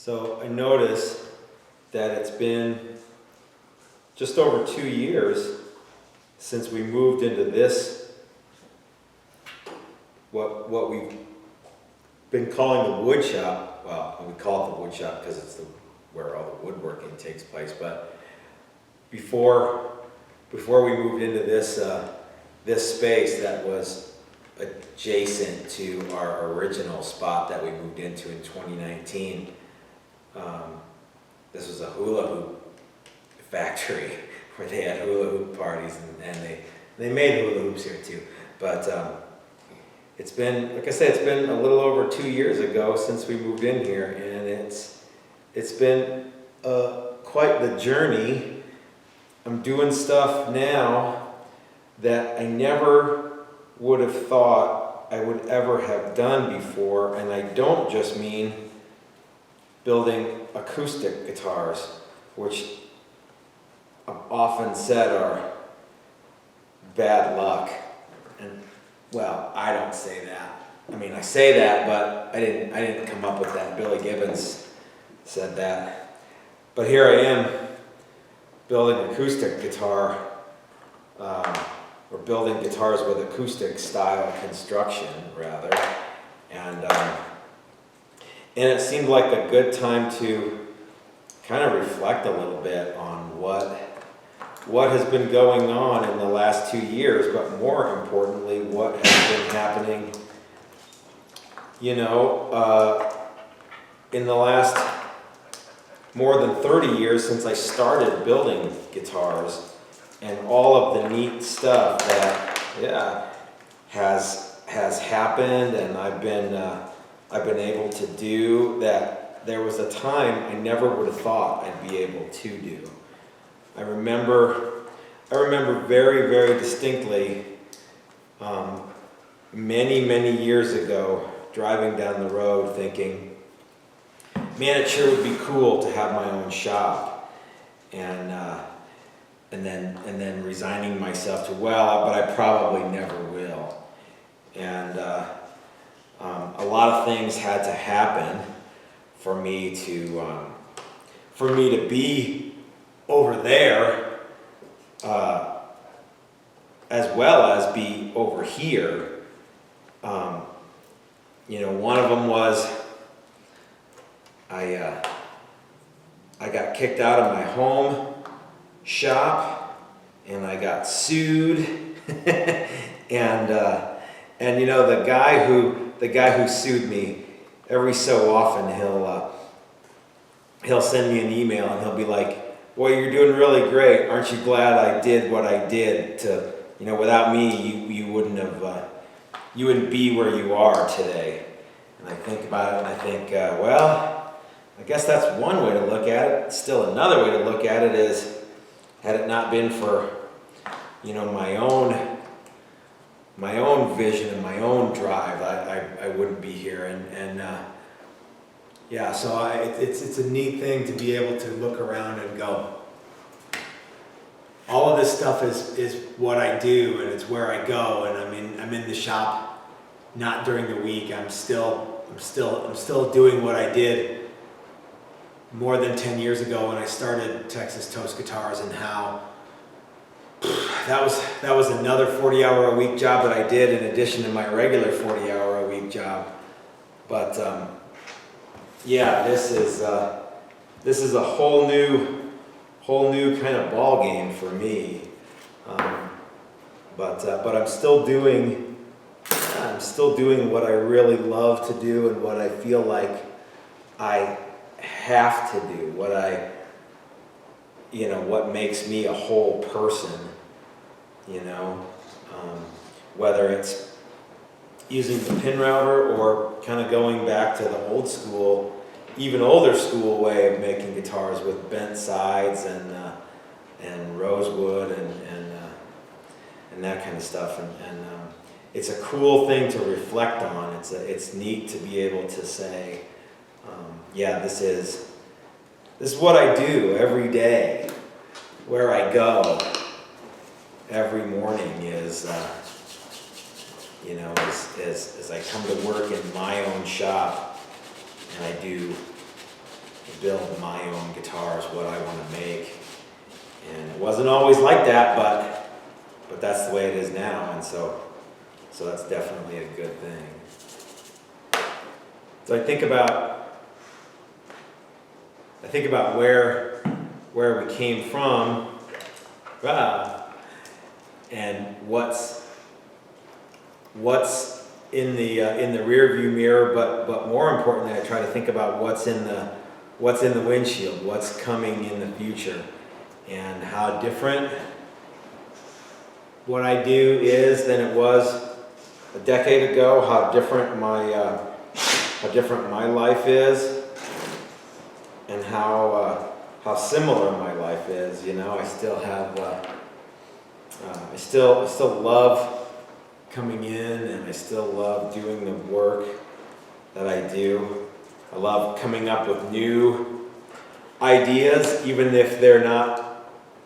So I noticed that it's been just over 2 years since we moved into this, what we've been calling the wood shop. Well, we call it the wood shop because it's where all the woodworking takes place. But before we moved into this space that was adjacent to our original spot that we moved into in 2019, this was a hula hoop factory where they had hula hoop parties, and they made hula hoops here too. But it's been, like I said, it's been a little over 2 years ago since we moved in here, and it's been quite the journey. I'm doing stuff now that I never would have thought I would ever have done before, and I don't just mean building acoustic guitars, which I've often said are bad luck. And well, I don't say that. I mean, I say that, but I didn't come up with that. Billy Gibbons said that. But here I am building acoustic guitar, or building guitars with acoustic style construction rather, and it seemed like a good time to kind of reflect a little bit on what has been going on in the last 2 years, but more importantly, what has been happening, in the last more than 30 years since I started building guitars, and all of the neat stuff that has happened, and I've been able to do that there was a time I never would have thought I'd be able to do. I remember very, very distinctly many years ago driving down the road thinking, man, it sure would be cool to have my own shop, and then resigning myself to, well, but I probably never will. And a lot of things had to happen for me to be over there, as well as be over here. One of them was I got kicked out of my home shop, and I got sued, and the guy who sued me, every so often he'll send me an email and he'll be like, boy, you're doing really great. Aren't you glad I did what I did to, without me, you wouldn't be where you are today. And I think about it and I think, well, I guess that's one way to look at it. Still another way to look at it is, had it not been for, my own vision and my own drive, I wouldn't be here. So it's a neat thing to be able to look around and go, all of this stuff is what I do, and it's where I go, and I'm in the shop not during the week. I'm still doing what I did more than 10 years ago when I started Texas Toast Guitars, and how that was another 40-hour-a-week job that I did in addition to my regular 40-hour-a-week job. But this is a whole new kind of ball game for me. But I'm still doing what I really love to do, and what I feel like I have to do, what makes me a whole person, whether it's using the pin router or kind of going back to the old school, even older school way of making guitars with bent sides and rosewood and that kind of stuff. And it's a cool thing to reflect on. It's neat to be able to say, this is what I do every day. Where I go every morning is, as I come to work in my own shop, and I do build my own guitars, what I want to make. And it wasn't always like that, but that's the way it is now, and so that's definitely a good thing. So I think about where we came from, and what's in the rear view mirror, but more importantly, I try to think about what's in the windshield, what's coming in the future, and how different what I do is than it was a decade ago. How different my life is, and how similar my life is. You know, I still have I still love coming in, and I still love doing the work that I do. I love coming up with new ideas, even if they're not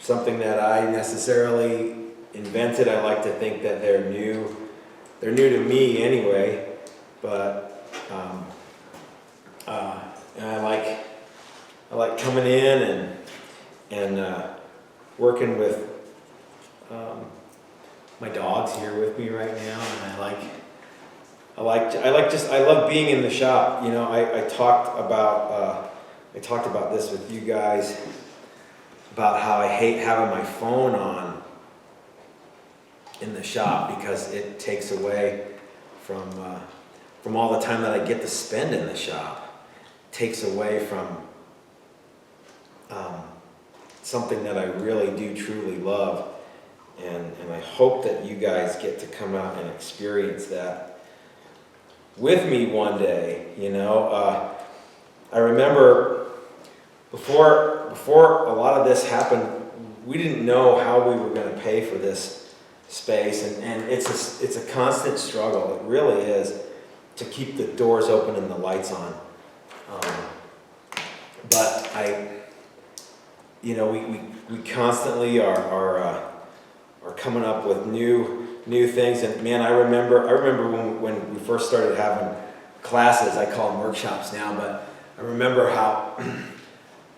something that I necessarily invented. I like to think that they're new. They're new to me anyway, but and I like coming in and working with my dog's here with me right now, and I love being in the shop. You know, I talked about this with you guys about how I hate having my phone on in the shop because it takes away from all the time that I get to spend in the shop. It takes away from something that I really do truly love. And I hope that you guys get to come out and experience that with me one day. You know, I remember before a lot of this happened, we didn't know how we were going to pay for this space, and it's a constant struggle. It really is, to keep the doors open and the lights on. But we constantly are coming up with new things. And man, I remember when we first started having classes. I call them workshops now, but I remember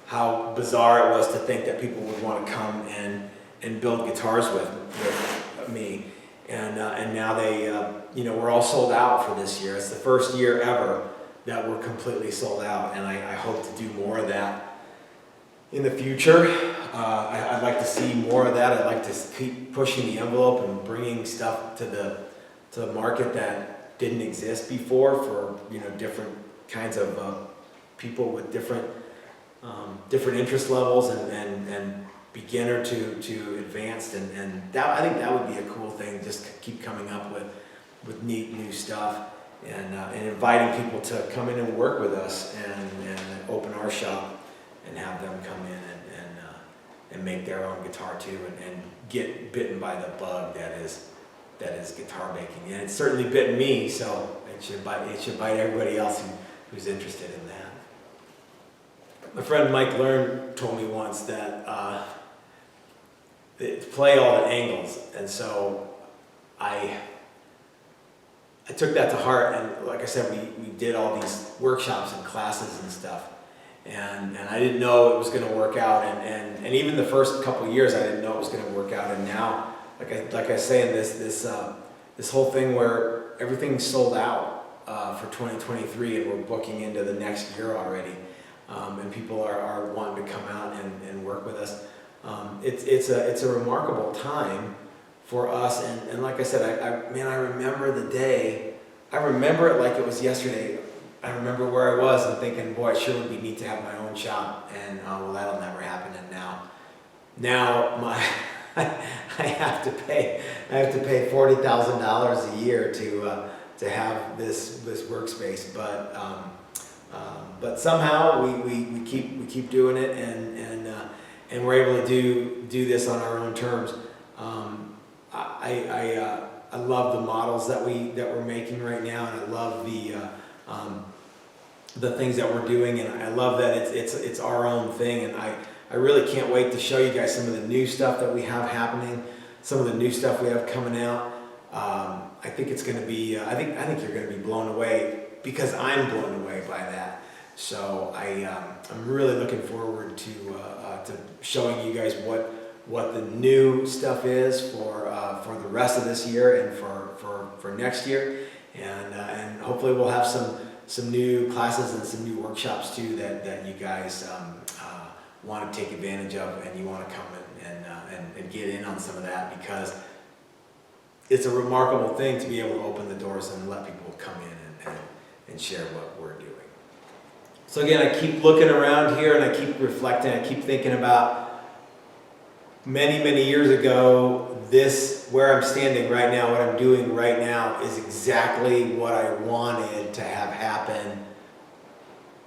how bizarre it was to think that people would want to come and build guitars with me. And now they we're all sold out for this year. It's the first year ever that we're completely sold out, and I hope to do more of that in the future. I'd like to see more of that. I'd like to keep pushing the envelope and bringing stuff to the market that didn't exist before, for different kinds of people with different interest levels, and beginner to advanced, and that, I think that would be a cool thing. Just keep coming up with neat new stuff, and inviting people to come in and work with us and open our shop and have them come in and make their own guitar too, and get bitten by the bug that is guitar making. And it's certainly bitten me, so it should bite everybody else who's interested in that. My friend Mike Learn told me once that to play all the angles, and so I took that to heart. And like I said, we did all these workshops and classes and stuff, and I didn't know it was going to work out, and even the first couple of years I didn't know it was going to work out. And now, like I say, in this whole thing where everything's sold out for 2023, and we're booking into the next year already, and people are wanting to come out and work with us. It's a remarkable time for us, and like I said, I remember the day. I remember it like it was yesterday. I remember where I was and thinking, boy, it sure would be neat to have my own shop, and well, that'll never happen. And now I have to pay $40,000 a year to have this workspace, but somehow we keep doing it, and we're able to do this on our own terms. I love the models that we're making right now, and I love the things that we're doing, and I love that it's our own thing. And I really can't wait to show you guys some of the new stuff that we have happening, some of the new stuff we have coming out. I think it's going to be. I think you're going to be blown away, because I'm blown away by that. So I'm really looking forward to showing you guys what the new stuff is for the rest of this year and for next year, and hopefully we'll have some new classes and some new workshops too that you guys want to take advantage of, and you want to come and get in on some of that, because it's a remarkable thing to be able to open the doors and let people come in and share what we're doing. So again, I keep looking around here and I keep reflecting, I keep thinking about many years ago, where I'm standing right now, what I'm doing right now is exactly what I wanted to have happen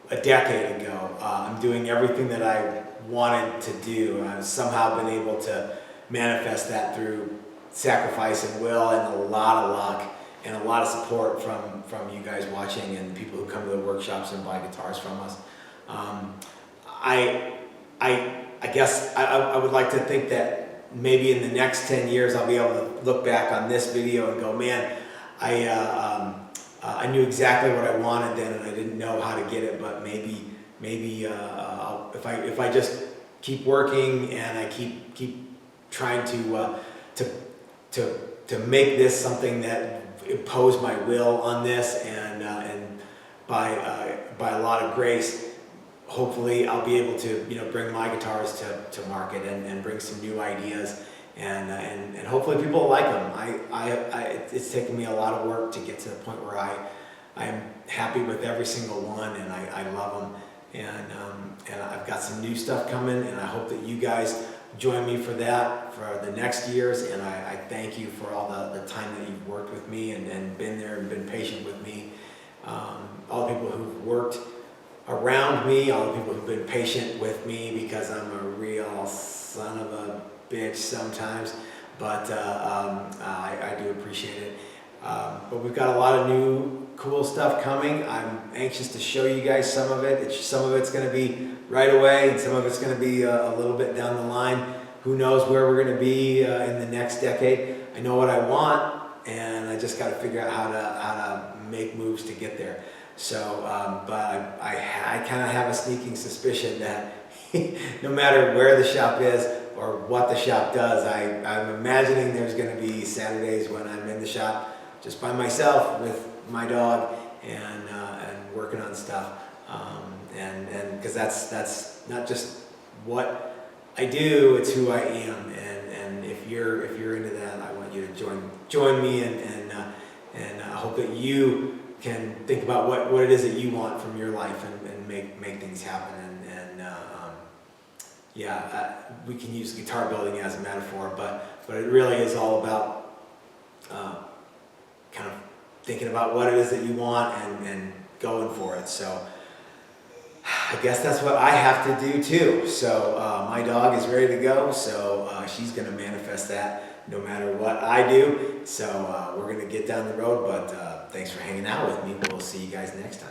a decade ago. I'm doing everything that I wanted to do. I've somehow been able to manifest that through sacrifice and will and a lot of luck and a lot of support from you guys watching and people who come to the workshops and buy guitars from us. I guess I would like to think that maybe in the next 10 years I'll be able to look back on this video and go, man, I knew exactly what I wanted then and I didn't know how to get it, but maybe if I just keep working and I keep trying to make this something that impose my will on this, and by a lot of grace, hopefully I'll be able to bring my guitars to market and bring some new ideas, and hopefully people like them. It's taken me a lot of work to get to the point where I'm happy with every single one, and I love them, and I've got some new stuff coming, and I hope that you guys join me for that for the next years, and I thank you for all the time that you've worked with me and been there and been patient with me. All the people who've worked around me, all the people who've been patient with me, because I'm a real son of a bitch sometimes, but I do appreciate it. But we've got a lot of new cool stuff coming. I'm anxious to show you guys some of it. Some of it's going to be right away, and some of it's going to be a little bit down the line. Who knows where we're going to be in the next decade. I know what I want, and I just got to figure out how to make moves to get there. So, but I kind of have a sneaking suspicion that no matter where the shop is or what the shop does, I'm imagining there's going to be Saturdays when I'm in the shop just by myself with my dog and working on stuff. And because that's not just what I do, it's who I am. And if you're into that, I want you to join me, and I hope that you can think about what it is that you want from your life and make things happen. We can use guitar building as a metaphor, but it really is all about kind of thinking about what it is that you want and going for it. So I guess that's what I have to do too. So my dog is ready to go, so she's going to manifest that no matter what I do. So we're going to get down the road, but thanks for hanging out with me. We'll see you guys next time.